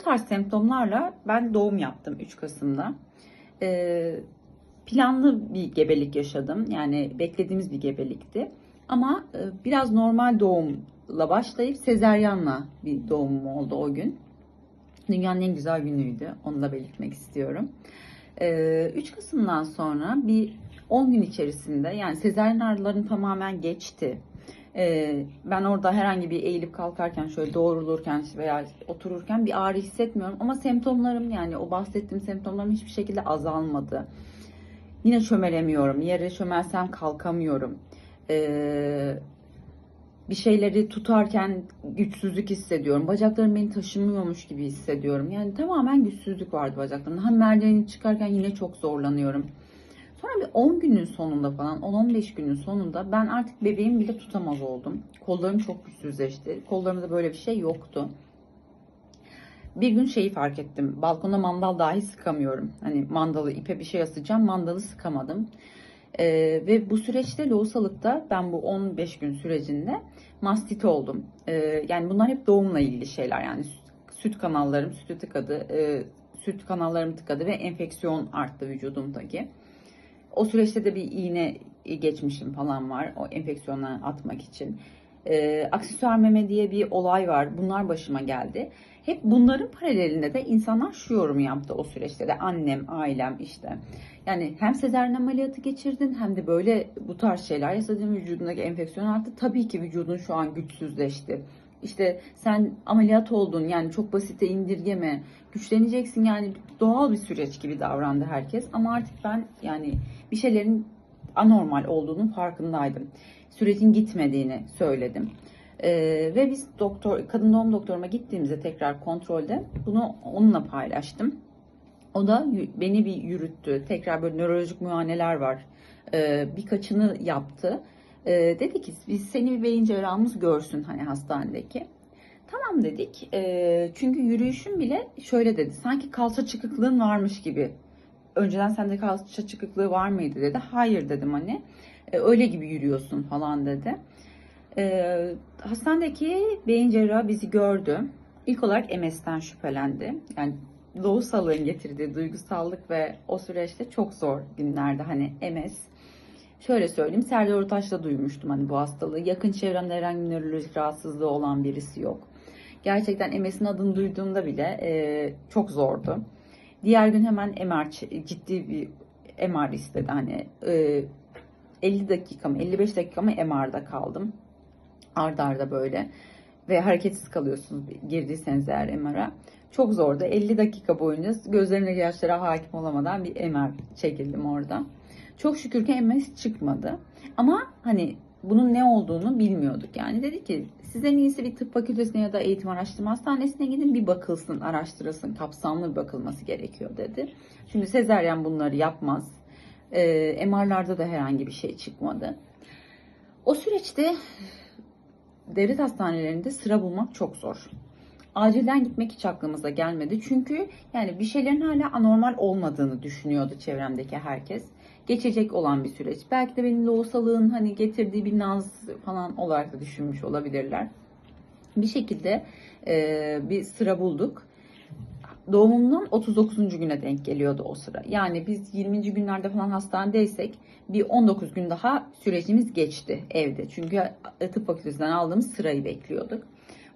tarz semptomlarla ben doğum yaptım 3 Kasım'da. Planlı bir gebelik yaşadım. Yani beklediğimiz bir gebelikti. Ama biraz normal doğumla başlayıp sezaryenle bir doğumum oldu o gün. Dünyanın en güzel günüydü. Onu da belirtmek istiyorum. 3 Kasım'dan sonra bir 10 gün içerisinde, yani sezaryen ağrılarım tamamen geçti. Ben orada herhangi bir eğilip kalkarken, şöyle doğrulurken veya otururken bir ağrı hissetmiyorum. Ama semptomlarım, yani o bahsettiğim semptomlarım hiçbir şekilde azalmadı. Yine çömelemiyorum. Yere çömelsem kalkamıyorum. Bir şeyleri tutarken güçsüzlük hissediyorum. Bacaklarım beni taşımıyormuş gibi hissediyorum. Yani tamamen güçsüzlük vardı bacaklarımda. Hem merdiveni çıkarken yine çok zorlanıyorum. Sonra bir 10 günün sonunda falan, 10-15 günün sonunda ben artık bebeğimi bile tutamaz oldum. Kollarım çok güçsüzleşti. Kollarımda böyle bir şey yoktu. Bir gün şeyi fark ettim. Balkonda mandal dahi sıkamıyorum. Hani mandalı, ipe bir şey asacağım, mandalı sıkamadım. Ve bu süreçte lohusalıkta ben bu 15 gün sürecinde mastit oldum. Yani bunlar hep doğumla ilgili şeyler. Yani süt kanallarım sütü tıkadı. Süt kanallarım tıkadı ve enfeksiyon arttı vücudumdaki. O süreçte de bir iğne geçmişim falan var. O enfeksiyonu atmak için. Aksesuar meme diye bir olay var. Bunlar başıma geldi. Hep bunların paralelinde de insanlar şu yorumu yaptı o süreçte de. Annem, ailem işte. Yani hem sezaryen ameliyatı geçirdin hem de böyle bu tarz şeyler yaşadığın, vücudundaki enfeksiyon arttı. Tabii ki vücudun şu an güçsüzleşti. İşte sen ameliyat oldun, yani çok basite indirgeme, güçleneceksin, yani doğal bir süreç gibi davrandı herkes. Ama artık ben yani bir şeylerin anormal olduğunun farkındaydım. Sürecin gitmediğini söyledim. Ve biz kadın doğum doktoruma gittiğimizde tekrar kontrolde bunu onunla paylaştım. O da beni bir yürüttü. Tekrar böyle nörolojik muayeneler var. Birkaçını yaptı. Dedi ki biz seni bir beyin cerrahımız görsün hani hastanedeki. Tamam dedik. Çünkü yürüyüşüm bile şöyle dedi. Sanki kalça çıkıklığın varmış gibi. Önceden sende kalça çıkıklığı var mıydı dedi. Hayır dedim hani. Öyle gibi yürüyorsun falan dedi. Hastanedeki beyin cerrahı bizi gördü. İlk olarak MS'ten şüphelendi. Yani lohusalığın getirdiği duygusallık ve o süreçte çok zor günlerde hani MS. Şöyle söyleyeyim, Serdar Ortaç'ta duymuştum hani bu hastalığı. Yakın çevremde herhangi bir nörolojik rahatsızlığı olan birisi yok. Gerçekten MS'in adını duyduğumda bile çok zordu. Diğer gün hemen MR, ciddi bir MR istedi. Hani 50 dakika mı 55 dakika mı MR'da kaldım. Arda arda böyle. Ve hareketsiz kalıyorsunuz girdiyseniz eğer MR'a. Çok zordu. 50 dakika boyunca gözlerimdeki yaşlara hakim olamadan bir MR çekildim orada. Çok şükür ki MS çıkmadı. Ama hani bunun ne olduğunu bilmiyorduk. Yani dedi ki siz en iyisi bir tıp fakültesine ya da eğitim araştırma hastanesine gidin, bir bakılsın, araştırılsın, kapsamlı bir bakılması gerekiyor dedi. Şimdi sezaryen bunları yapmaz. MR'larda da herhangi bir şey çıkmadı. O süreçte devlet hastanelerinde sıra bulmak çok zor. Acilden gitmek hiç aklımıza gelmedi. Çünkü yani bir şeylerin hala anormal olmadığını düşünüyordu çevremdeki herkes. Geçecek olan bir süreç. Belki de benim lohusalığın hani getirdiği bir naz falan olarak da düşünmüş olabilirler. Bir şekilde bir sıra bulduk. Doğumumdan 39. güne denk geliyordu o sıra. Yani biz 20. günlerde falan hastanedeysek bir 19 gün daha sürecimiz geçti evde. Çünkü tıp fakültesinden aldığımız sırayı bekliyorduk.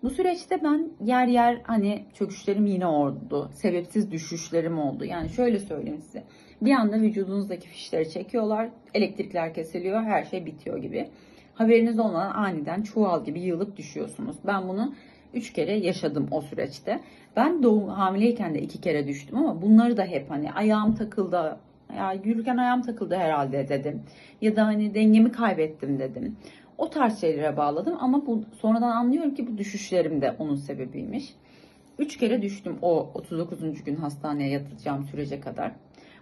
Bu süreçte ben yer yer hani çöküşlerim yine oldu. Sebepsiz düşüşlerim oldu. Yani şöyle söyleyeyim size. Bir anda vücudunuzdaki fişleri çekiyorlar. Elektrikler kesiliyor. Her şey bitiyor gibi. Haberiniz olmadan aniden çuval gibi yığılıp düşüyorsunuz. Ben bunu 3 kere yaşadım o süreçte. Ben hamileyken de 2 kere düştüm ama bunları da hep hani ayağım takıldı. Ya yürürken ayağım takıldı herhalde dedim. Ya da hani dengemi kaybettim dedim. O tarz şeylere bağladım ama bu sonradan anlıyorum ki bu düşüşlerim de onun sebebiymiş. 3 kere düştüm o 39. gün hastaneye yatacağım sürece kadar.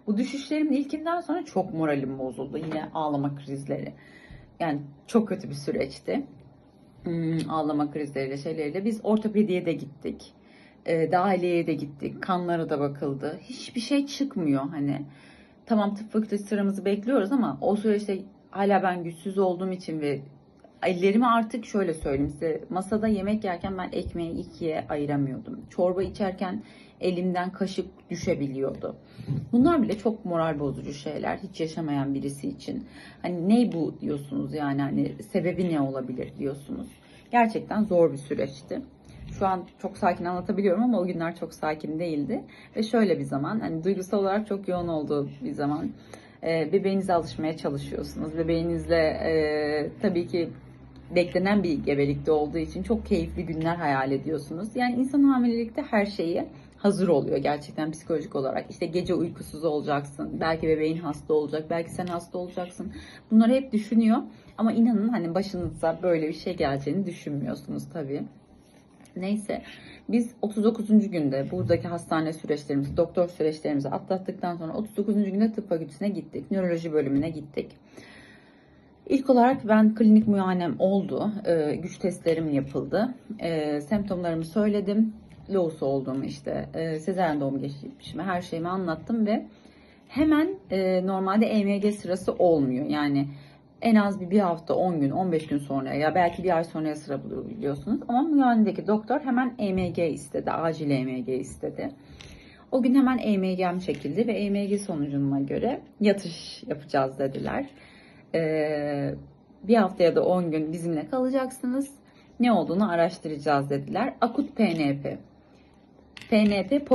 Bu düşüşlerimin ilkinden sonra çok moralim bozuldu. Yine ağlama krizleri. Yani çok kötü bir süreçti. Ağlama krizleriyle şeyleriyle. Biz ortopediye de gittik. Dahiliyeye de gittik. Kanlara da bakıldı. Hiçbir şey çıkmıyor hani. Tamam, tıp fakültesi sıramızı bekliyoruz ama o süreçte hala ben güçsüz olduğum için ve ellerimi artık şöyle söyleyeyim size. Masada yemek yerken ben ekmeği ikiye ayıramıyordum. Çorba içerken elimden kaşık düşebiliyordu. Bunlar bile çok moral bozucu şeyler. Hiç yaşamayan birisi için. Hani ne bu diyorsunuz yani, hani sebebi ne olabilir diyorsunuz. Gerçekten zor bir süreçti. Şu an çok sakin anlatabiliyorum ama o günler çok sakin değildi. Ve şöyle bir zaman, hani duygusal olarak çok yoğun olduğu bir zaman. Bebeğinize alışmaya çalışıyorsunuz. Bebeğinizle tabii ki beklenen bir gebelikte olduğu için çok keyifli günler hayal ediyorsunuz. Yani insan hamilelikte her şeyi hazır oluyor gerçekten psikolojik olarak. İşte gece uykusuz olacaksın. Belki bebeğin hasta olacak. Belki sen hasta olacaksın. Bunları hep düşünüyor. Ama inanın hani başınıza böyle bir şey geleceğini düşünmüyorsunuz tabii. Neyse, biz 39. günde buradaki hastane süreçlerimizi, doktor süreçlerimizi atlattıktan sonra 39. günde tıp fakültesine gittik. Nöroloji bölümüne gittik. İlk olarak ben klinik muayenem oldu. Güç testlerim yapıldı. Semptomlarımı söyledim. Loğus olduğumu, işte sezaryen doğum geçirmişimi, her şeyimi anlattım ve hemen normalde EMG sırası olmuyor. Yani en az bir hafta, 10 gün, 15 gün sonra ya belki bir ay sonraya sıra buluyor biliyorsunuz. Ama muayenedeki doktor hemen EMG istedi, acil EMG istedi. O gün hemen EMG'm çekildi ve EMG sonucuma göre yatış yapacağız dediler. Bir hafta ya da 10 gün bizimle kalacaksınız. Ne olduğunu araştıracağız dediler. Akut PNP. PNP